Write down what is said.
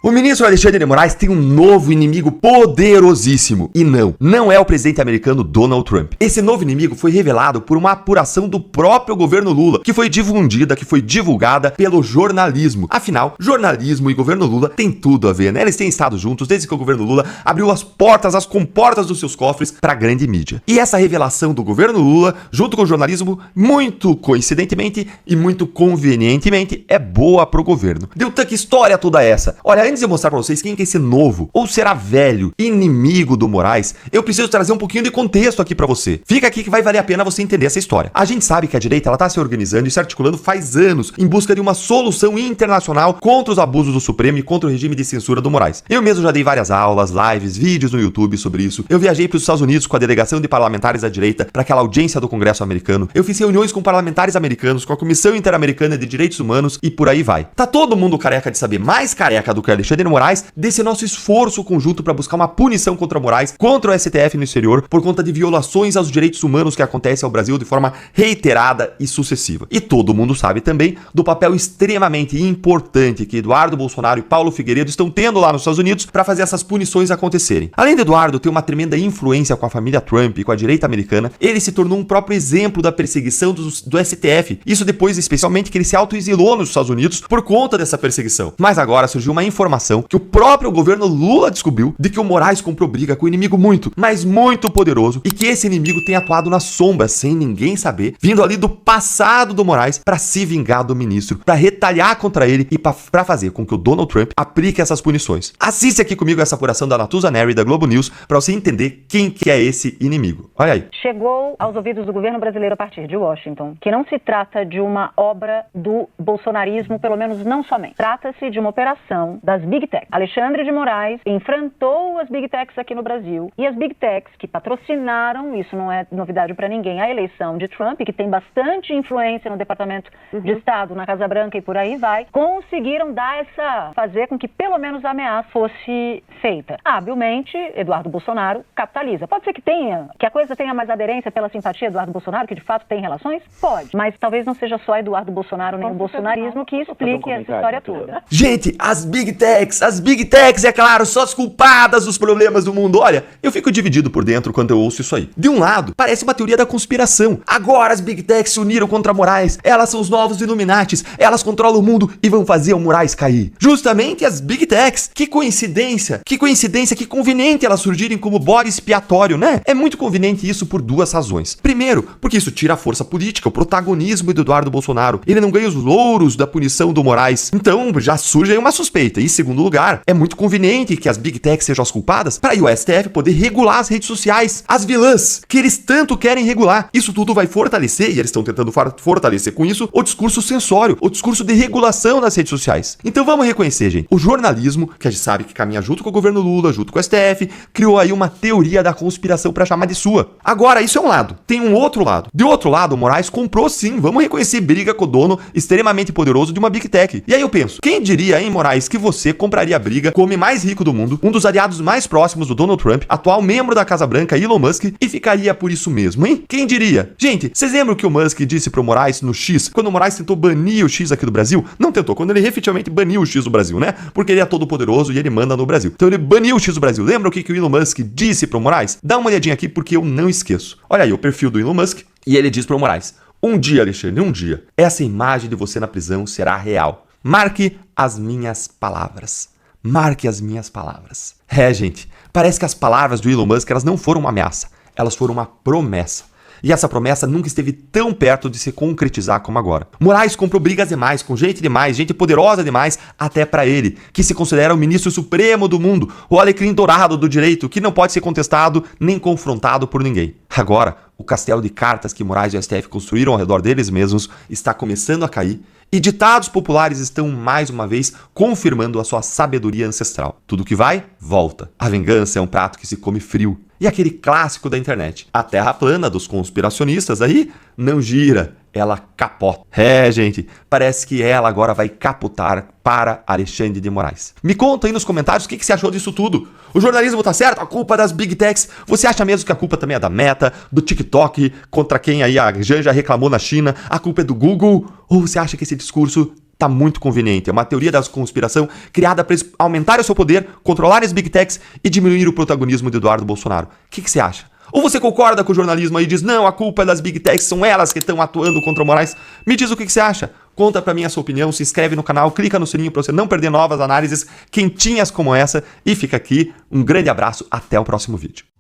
O ministro Alexandre de Moraes tem um novo inimigo poderosíssimo. E não é o presidente americano Donald Trump. Esse novo inimigo foi revelado por uma apuração do próprio governo Lula, que foi difundida, que foi divulgada pelo jornalismo. Afinal, jornalismo e governo Lula tem tudo a ver, né? Eles têm estado juntos desde que o governo Lula abriu as comportas dos seus cofres para a grande mídia. E essa revelação do governo Lula, junto com o jornalismo, muito coincidentemente e muito convenientemente, é boa pro governo. Deltan, que história toda essa? Olha, antes de eu mostrar pra vocês quem é esse novo, ou será velho, inimigo do Moraes, eu preciso trazer um pouquinho de contexto aqui pra você. Fica aqui que vai valer a pena você entender essa história. A gente sabe que a direita, ela tá se organizando e se articulando faz anos em busca de uma solução internacional contra os abusos do Supremo e contra o regime de censura do Moraes. Eu mesmo já dei várias aulas, lives, vídeos no YouTube sobre isso. Eu viajei pros Estados Unidos com a delegação de parlamentares da direita para aquela audiência do Congresso americano. Eu fiz reuniões com parlamentares americanos, com a Comissão Interamericana de Direitos Humanos e por aí vai. Tá todo mundo careca de saber, mais careca do que Alexandre Moraes, desse nosso esforço conjunto para buscar uma punição contra Moraes, contra o STF no exterior, por conta de violações aos direitos humanos que acontecem ao Brasil de forma reiterada e sucessiva. E todo mundo sabe também do papel extremamente importante que Eduardo Bolsonaro e Paulo Figueiredo estão tendo lá nos Estados Unidos para fazer essas punições acontecerem. Além de Eduardo ter uma tremenda influência com a família Trump e com a direita americana, ele se tornou um próprio exemplo da perseguição do STF. Isso depois, especialmente, que ele se autoexilou nos Estados Unidos por conta dessa perseguição. Mas agora surgiu uma informação que o próprio governo Lula descobriu de que o Moraes comprou briga com um inimigo muito, mas muito poderoso, e que esse inimigo tem atuado na sombra, sem ninguém saber, vindo ali do passado do Moraes para se vingar do ministro, para retalhar contra ele e para fazer com que o Donald Trump aplique essas punições. Assiste aqui comigo essa apuração da Natuza Neri da Globo News para você entender quem que é esse inimigo. Olha aí. Chegou aos ouvidos do governo brasileiro a partir de Washington que não se trata de uma obra do bolsonarismo, pelo menos não somente. Trata-se de uma operação das Big Techs. Alexandre de Moraes enfrentou as Big Techs aqui no Brasil e as Big Techs que patrocinaram, isso não é novidade para ninguém, a eleição de Trump, que tem bastante influência no Departamento de Estado, na Casa Branca e por aí vai, conseguiram fazer com que pelo menos a ameaça fosse feita. Habilmente, Eduardo Bolsonaro capitaliza. Pode ser que a coisa tenha mais aderência pela simpatia de Eduardo Bolsonaro, que de fato tem relações? Pode. Mas talvez não seja só Eduardo Bolsonaro nem o bolsonarismo que explique essa história toda. Gente, as Big Techs, é claro, são as culpadas dos problemas do mundo. Olha, eu fico dividido por dentro quando eu ouço isso aí. De um lado, parece uma teoria da conspiração. Agora as Big Techs se uniram contra Moraes. Elas são os novos Illuminatis. Elas controlam o mundo e vão fazer o Moraes cair. Justamente as Big Techs. Que coincidência, que conveniente elas surgirem como bode expiatório, né? É muito conveniente isso por duas razões. Primeiro, porque isso tira a força política, o protagonismo do Eduardo Bolsonaro. Ele não ganha os louros da punição do Moraes. Então, já surge aí uma suspeita. E, em segundo lugar, é muito conveniente que as Big Techs sejam as culpadas para o STF poder regular as redes sociais, as vilãs, que eles tanto querem regular. Isso tudo vai fortalecer, e eles estão tentando fortalecer com isso, o discurso censório, o discurso de regulação das redes sociais. Então vamos reconhecer, gente, o jornalismo, que a gente sabe que caminha junto com o governo Lula, junto com o STF, criou aí uma teoria da conspiração para chamar de sua. Agora, isso é um lado. Tem um outro lado. De outro lado, o Moraes comprou sim, vamos reconhecer, briga com o dono extremamente poderoso de uma Big Tech. E aí eu penso, quem diria, hein, Moraes, que você compraria a briga com o homem mais rico do mundo, um dos aliados mais próximos do Donald Trump, atual membro da Casa Branca, Elon Musk, e ficaria por isso mesmo, hein? Quem diria? Gente, vocês lembram que o Musk disse pro Moraes no X, quando o Moraes tentou banir o X aqui do Brasil? Não tentou, quando ele efetivamente baniu o X do Brasil, né? Porque ele é todo poderoso e ele manda no Brasil. Então ele baniu o X do Brasil. Lembra o que o Elon Musk disse pro Moraes? Dá uma olhadinha aqui porque eu não esqueço. Olha aí o perfil do Elon Musk e ele diz pro Moraes: um dia, Alexandre, um dia, essa imagem de você na prisão será real. Marque as minhas palavras. Marque as minhas palavras. É, gente, parece que as palavras do Elon Musk, elas não foram uma ameaça, elas foram uma promessa. E essa promessa nunca esteve tão perto de se concretizar como agora. Moraes comprou brigas demais, com gente demais, gente poderosa demais, até pra ele, que se considera o ministro supremo do mundo, o alecrim dourado do direito, que não pode ser contestado nem confrontado por ninguém. Agora, o castelo de cartas que Moraes e o STF construíram ao redor deles mesmos está começando a cair, e ditados populares estão mais uma vez confirmando a sua sabedoria ancestral. Tudo que vai, volta. A vingança é um prato que se come frio. E aquele clássico da internet: a terra plana dos conspiracionistas aí não gira, ela capota. É, gente, parece que ela agora vai capotar para Alexandre de Moraes. Me conta aí nos comentários o que você achou disso tudo. O jornalismo tá certo? A culpa das Big Techs? Você acha mesmo que a culpa também é da Meta, do TikTok, contra quem aí a Janja reclamou na China? A culpa é do Google? Ou você acha que esse discurso tá muito conveniente. É uma teoria da conspiração criada para aumentar o seu poder, controlar as Big Techs e diminuir o protagonismo de Eduardo Bolsonaro. O que você acha? Ou você concorda com o jornalismo aí e diz, não, a culpa é das Big Techs, são elas que estão atuando contra o Moraes? Me diz o que você acha. Conta pra mim a sua opinião, se inscreve no canal, clica no sininho pra você não perder novas análises quentinhas como essa. E fica aqui, um grande abraço, até o próximo vídeo.